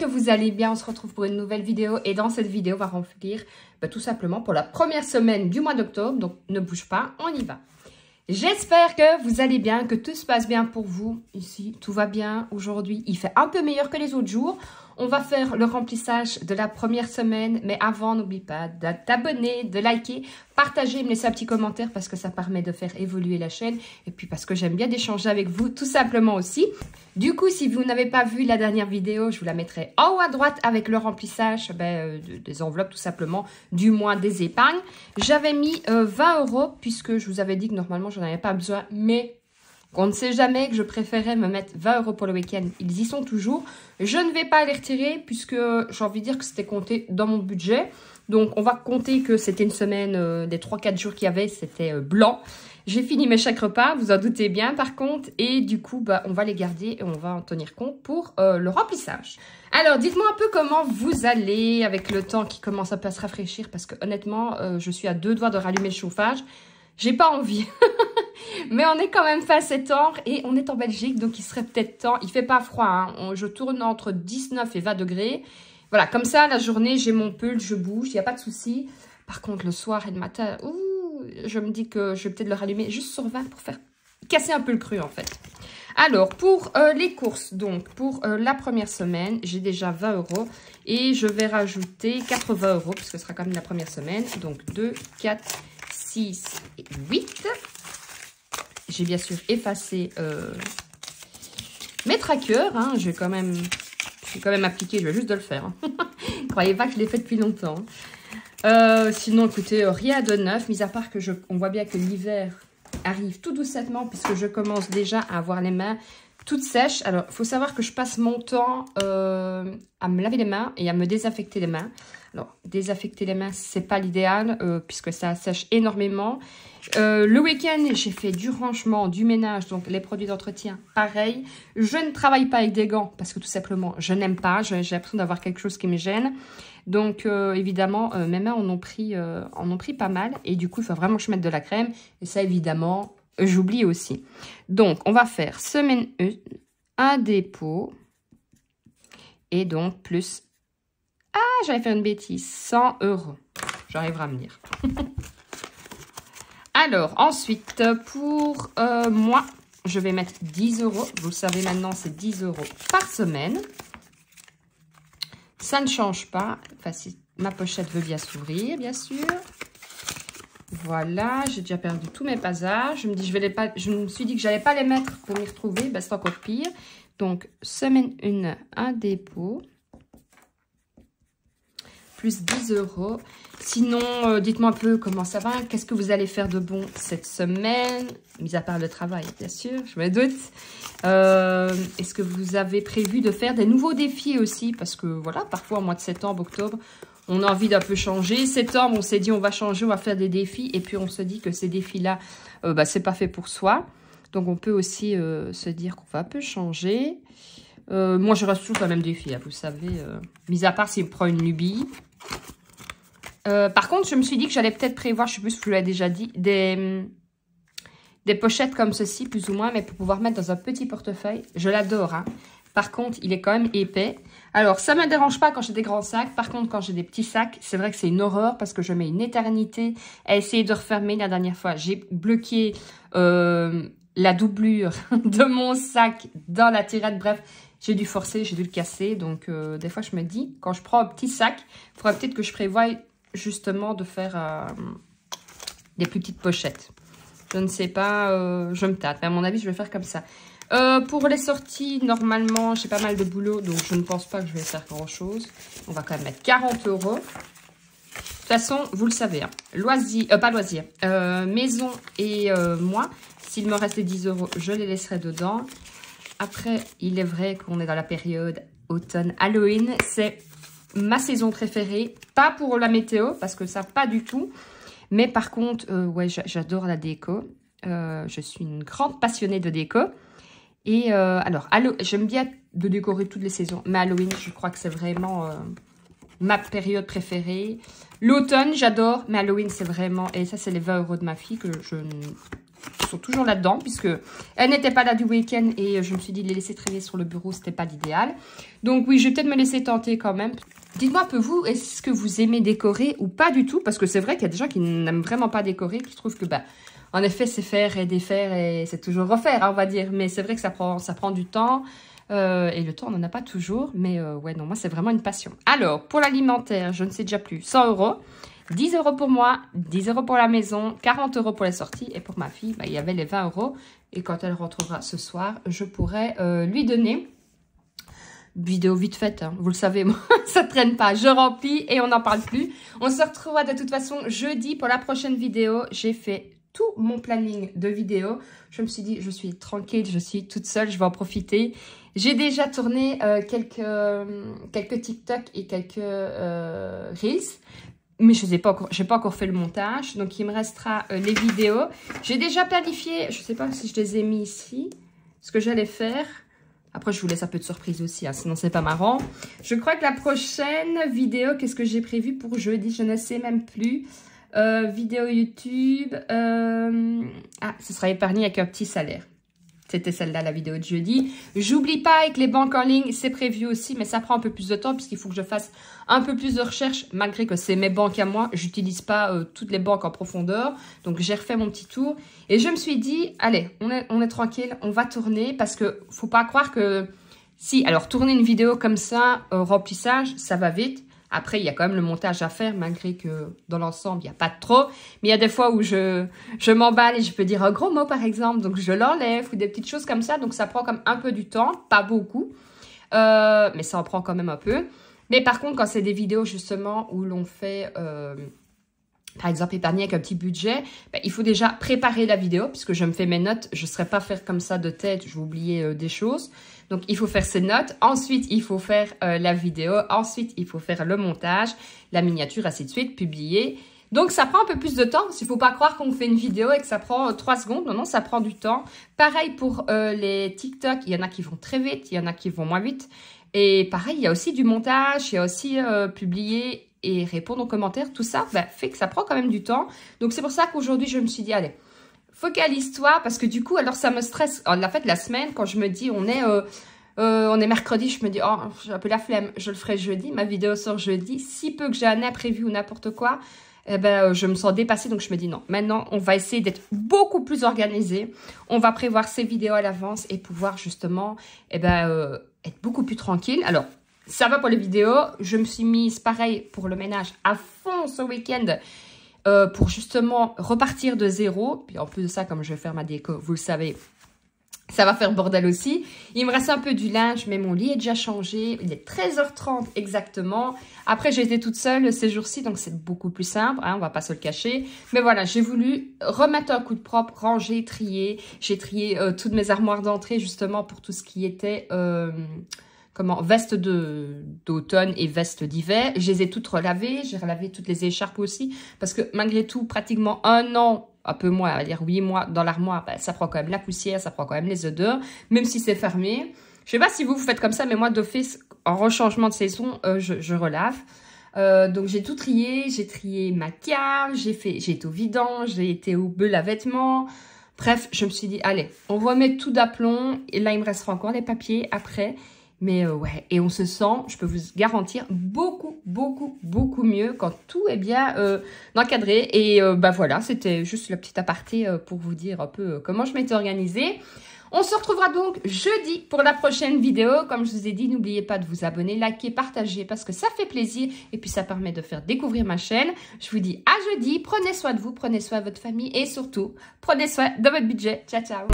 que vous allez bien. On se retrouve pour une nouvelle vidéo. Et dans cette vidéo, on va remplir tout simplement pour la première semaine du mois d'octobre. Donc, ne bouge pas, on y va. J'espère que vous allez bien, que tout se passe bien pour vous. Ici, tout va bien aujourd'hui. Il fait un peu meilleur que les autres jours. On va faire le remplissage de la première semaine. Mais avant, n'oublie pas de t'abonner, de liker, partager, me laisser un petit commentaire parce que ça permet de faire évoluer la chaîne. Et puis parce que j'aime bien d'échanger avec vous, tout simplement aussi. Du coup, si vous n'avez pas vu la dernière vidéo, je vous la mettrai en haut à droite avec le remplissage des enveloppes tout simplement du mois des épargnes. J'avais mis 20 € puisque je vous avais dit que normalement, je n'en avais pas besoin. Mais on ne sait jamais que je préférais me mettre 20 € pour le week-end. Ils y sont toujours. Je ne vais pas les retirer puisque j'ai envie de dire que c'était compté dans mon budget. Donc, on va compter que c'était une semaine des 3-4 jours qu'il y avait. C'était blanc. J'ai fini mes chèques repas, vous en doutez bien par contre. Et du coup, on va les garder et on va en tenir compte pour le remplissage. Alors, dites-moi un peu comment vous allez avec le temps qui commence un peu à se rafraîchir. Parce que honnêtement, je suis à 2 doigts de rallumer le chauffage. J'ai pas envie. Mais on est quand même fin septembre et on est en Belgique. Donc, il serait peut-être temps. Il fait pas froid. Hein. Je tourne entre 19 et 20 degrés. Voilà, comme ça, la journée, j'ai mon pull, je bouge. Il n'y a pas de souci. Par contre, le soir et le matin, je me dis que je vais peut-être le rallumer juste sur 20 pour faire casser un peu le cru, en fait. Alors, pour les courses, donc, pour la première semaine, j'ai déjà 20 €. Et je vais rajouter 80 € parce que ce sera quand même la première semaine. Donc, 2, 4, 6 et 8. J'ai bien sûr effacé mes trackers. Hein. Je vais quand même appliquer, je vais juste de le faire. Hein. Ne croyez pas que je l'ai fait depuis longtemps. Sinon, écoutez, rien de neuf, mis à part que on voit bien que l'hiver arrive tout doucement puisque je commence déjà à avoir les mains toutes sèches. Alors, il faut savoir que je passe mon temps à me laver les mains et à me désinfecter les mains. Alors, désinfecter les mains, c'est pas l'idéal puisque ça sèche énormément. Le week-end, j'ai fait du rangement, du ménage, donc les produits d'entretien, pareil. Je ne travaille pas avec des gants parce que tout simplement, je n'aime pas. J'ai l'impression d'avoir quelque chose qui me gêne. Donc, évidemment, mes mains en ont pris pas mal. Et du coup, il faut vraiment que je mette de la crème. Et ça, évidemment, j'oublie aussi. Donc, on va faire semaine 1, un dépôt. Et donc, plus... Ah, j'allais faire une bêtise. 100 €. J'arriverai à me dire. Alors, ensuite, pour moi, je vais mettre 10 €. Vous le savez maintenant, c'est 10 € par semaine. Ça ne change pas. Enfin, si ma pochette veut bien s'ouvrir, bien sûr. Voilà, j'ai déjà perdu tous mes passages. Je me suis dit que je n'allais pas les mettre pour m'y retrouver. Ben, c'est encore pire. Donc, semaine 1, un dépôt. Plus 10 €. Sinon, dites-moi un peu comment ça va. Qu'est-ce que vous allez faire de bon cette semaine? Mis à part le travail, bien sûr, je me doute. Est-ce que vous avez prévu de faire des nouveaux défis aussi? Parce que voilà, parfois au mois de septembre, octobre, on a envie d'un peu changer. Septembre, on s'est dit on va changer, on va faire des défis. Et puis on se dit que ces défis-là, c'est pas fait pour soi. Donc on peut aussi se dire qu'on va un peu changer. Moi, je reste toujours sur le même défi, hein, vous savez. Mis à part s'il me prend une lubie. Par contre, je me suis dit que j'allais peut-être prévoir, je sais plus si je vous l'ai déjà dit, des pochettes comme ceci, plus ou moins, mais pour pouvoir mettre dans un petit portefeuille. Je l'adore, hein. Par contre, il est quand même épais. Alors, ça ne me dérange pas quand j'ai des grands sacs. Par contre, quand j'ai des petits sacs, c'est vrai que c'est une horreur parce que je mets une éternité à essayer de refermer. La dernière fois, j'ai bloqué la doublure de mon sac dans la tirette. Bref, j'ai dû forcer, j'ai dû le casser. Donc, des fois, je me dis, quand je prends un petit sac, il faudra peut-être que je prévoie justement de faire des plus petites pochettes. Je ne sais pas, je me tâte. Mais à mon avis, je vais faire comme ça. Pour les sorties, normalement, j'ai pas mal de boulot. Donc, je ne pense pas que je vais faire grand-chose. On va quand même mettre 40 €. De toute façon, vous le savez. Hein, maison et moi. S'il me reste les 10 €, je les laisserai dedans. Après, il est vrai qu'on est dans la période automne Halloween. C'est ma saison préférée. Pas pour la météo, parce que ça, pas du tout. Mais par contre, ouais, j'adore la déco. Je suis une grande passionnée de déco. Et alors, j'aime bien de décorer toutes les saisons. Mais Halloween, je crois que c'est vraiment ma période préférée. L'automne, j'adore. Mais Halloween, c'est vraiment... Et ça, c'est les 20 € de ma fille que je Ils sont toujours là-dedans, puisque elles n'étaient pas là du week-end. Et je me suis dit, les laisser traîner sur le bureau, c'était pas l'idéal. Donc oui, je vais peut-être me laisser tenter quand même. Dites-moi un peu vous, est-ce que vous aimez décorer ou pas du tout? Parce que c'est vrai qu'il y a des gens qui n'aiment vraiment pas décorer, qui trouvent que, bah, en effet, c'est faire et défaire et c'est toujours refaire, hein, on va dire. Mais c'est vrai que ça prend du temps. Et le temps, on n'en a pas toujours. Mais ouais, non, moi, c'est vraiment une passion. Alors, pour l'alimentaire, je ne sais déjà plus, 100 €. 10 € pour moi, 10 € pour la maison, 40 € pour les sorties. Et pour ma fille, bah, il y avait les 20 €. Et quand elle rentrera ce soir, je pourrai lui donner. Vidéo vite faite, hein. Vous le savez, moi, ça traîne pas. Je remplis et on n'en parle plus. On se retrouvera de toute façon jeudi pour la prochaine vidéo. J'ai fait tout mon planning de vidéos. Je me suis dit, je suis tranquille, je suis toute seule, je vais en profiter. J'ai déjà tourné quelques TikTok et quelques Reels. Mais je n'ai pas encore fait le montage. Donc, il me restera les vidéos. J'ai déjà planifié, je ne sais pas si je les ai mis ici, ce que j'allais faire. Après, je vous laisse un peu de surprise aussi, hein, sinon c'est pas marrant. Je crois que la prochaine vidéo, qu'est-ce que j'ai prévu pour jeudi? Je ne sais même plus. Vidéo YouTube. Ah, ce sera épargné avec un petit salaire. C'était celle-là, la vidéo de jeudi. J'oublie pas, avec les banques en ligne, c'est prévu aussi, mais ça prend un peu plus de temps puisqu'il faut que je fasse un peu plus de recherche, malgré que c'est mes banques à moi. J'utilise pas toutes les banques en profondeur. Donc, j'ai refait mon petit tour. Et je me suis dit, allez, on est tranquille, on va tourner parce que faut pas croire que... Si, alors, tourner une vidéo comme ça, remplissage, ça va vite. Après, il y a quand même le montage à faire, malgré que dans l'ensemble, il n'y a pas de trop. Mais il y a des fois où je m'emballe et je peux dire un gros mot, par exemple. Donc, je l'enlève ou des petites choses comme ça. Donc, ça prend comme un peu du temps, pas beaucoup. Mais ça en prend quand même un peu. Mais par contre, quand c'est des vidéos, justement, où l'on fait... par exemple, épargner avec un petit budget, ben, il faut déjà préparer la vidéo, puisque je me fais mes notes. Je ne saurais pas faire comme ça de tête, je vais oublier des choses. Donc, il faut faire ses notes. Ensuite, il faut faire la vidéo. Ensuite, il faut faire le montage, la miniature, ainsi de suite, publier. Donc, ça prend un peu plus de temps. Il ne faut pas croire qu'on fait une vidéo et que ça prend 3 secondes. Non, non, ça prend du temps. Pareil pour les TikTok. Il y en a qui vont très vite, il y en a qui vont moins vite. Et pareil, il y a aussi du montage, il y a aussi publier et répondre aux commentaires. Tout ça fait que ça prend quand même du temps. Donc, c'est pour ça qu'aujourd'hui, je me suis dit, allez, focalise-toi, parce que du coup, alors ça me stresse. En fait, la semaine, quand je me dis, on est mercredi, je me dis, oh, j'ai un peu la flemme, je le ferai jeudi, ma vidéo sort jeudi. Si peu que j'ai un imprévu ou n'importe quoi, eh ben, je me sens dépassée, donc je me dis non. Maintenant, on va essayer d'être beaucoup plus organisé. On va prévoir ces vidéos à l'avance et pouvoir justement être beaucoup plus tranquille. Alors, ça va pour les vidéos. Je me suis mise, pareil, pour le ménage à fond ce week-end. Pour justement repartir de zéro. Puis en plus de ça, comme je vais faire ma déco, vous le savez, ça va faire bordel aussi. Il me reste un peu du linge, mais mon lit est déjà changé. Il est 13h30 exactement. Après, j'ai été toute seule ces jours-ci, donc c'est beaucoup plus simple, hein, on va pas se le cacher. Mais voilà, j'ai voulu remettre un coup de propre, ranger, trier. J'ai trié toutes mes armoires d'entrée justement pour tout ce qui était... veste d'automne et veste d'hiver. Je les ai toutes relavées. J'ai relavé toutes les écharpes aussi. Parce que malgré tout, pratiquement 1 an, un peu moins, on va dire 8 mois dans l'armoire, ça prend quand même la poussière, ça prend quand même les odeurs, même si c'est fermé. Je sais pas si vous faites comme ça, mais moi d'office, en rechangement de saison, je relave. Donc j'ai tout trié. J'ai trié ma cave, j'ai été au vidange, j'ai été au bulle à vêtements. Bref, je me suis dit, allez, on remet tout d'aplomb. Et là, il me restera encore les papiers après. Mais ouais, et on se sent, je peux vous garantir, beaucoup, beaucoup, beaucoup mieux quand tout est bien encadré. Et voilà, c'était juste le petit aparté pour vous dire un peu comment je m'étais organisée. On se retrouvera donc jeudi pour la prochaine vidéo. Comme je vous ai dit, n'oubliez pas de vous abonner, liker, partager parce que ça fait plaisir. Et puis ça permet de faire découvrir ma chaîne. Je vous dis à jeudi, prenez soin de vous, prenez soin de votre famille et surtout, prenez soin de votre budget. Ciao, ciao.